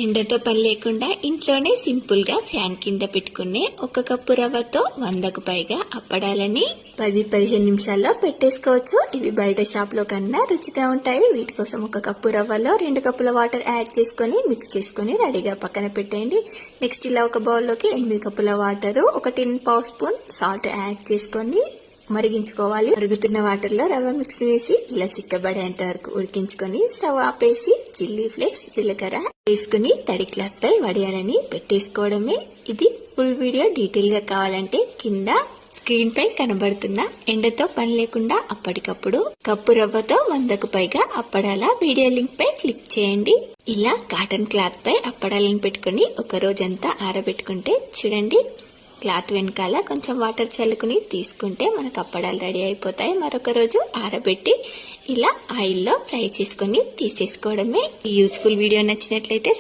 ఎండతో పని లేకుండా ఇంట్లోనే సింపుల్ గా ఫ్యాన్ కింద పెట్టుకునే 1 కప్పు రవ్వతో 100కు పైగా అప్పడాలని 10-15 నిమిషాల్లో పెట్టేసుకోవచ్చు. ఇవి బయట షాప్ లో కన్నా రుచిగా ఉంటాయి. వీటి కోసం 1 కప్పు రవ్వలో 2 కప్పుల వాటర్ యాడ్ చేసుకొని మిక్స్ చేసుకొని రెడీగా పక్కన పెట్టేయండి. నెక్స్ట్ ఇలా ఒక బౌల్లోకి 8 కప్పుల వాటర్, 1.5 స్పూన్ సాల్ట్ యాడ్ చేసుకొని మరిగించుకోవాలి. మరుగుతున్న వాటర్ లో రవ్వ మిక్స్ వేసి ఇలా చిక్కబడేంత వరకు ఉడికించుకొని స్టవ్ ఆపేసి చిల్లీ ఫ్లేక్స్, జీలకర్ర వేసుకుని తడి క్లాత్ పై వడియాలని పెట్టేసుకోవడమే. ఇది ఫుల్ వీడియో డీటెయిల్ గా కావాలంటే కింద స్క్రీన్ పై కనబడుతున్న ఎండతో పని లేకుండా అప్పటికప్పుడు కప్పు రవ్వతో 100కు పైగా అప్పడాల వీడియో లింక్ పై క్లిక్ చేయండి. ఇలా కాటన్ క్లాత్ పై అప్పడాలను పెట్టుకుని ఒక రోజంతా ఆరబెట్టుకుంటే చూడండి, క్లాత్ వెనకాల కొంచెం వాటర్ చల్లుకుని తీసుకుంటే మనకు అప్పడాలు రెడీ అయిపోతాయి. మరొక రోజు ఆరబెట్టి ఇలా ఆయిల్లో ఫ్రై చేసుకొని తీసేసుకోవడమే. యూస్ఫుల్ వీడియో నచ్చినట్లయితే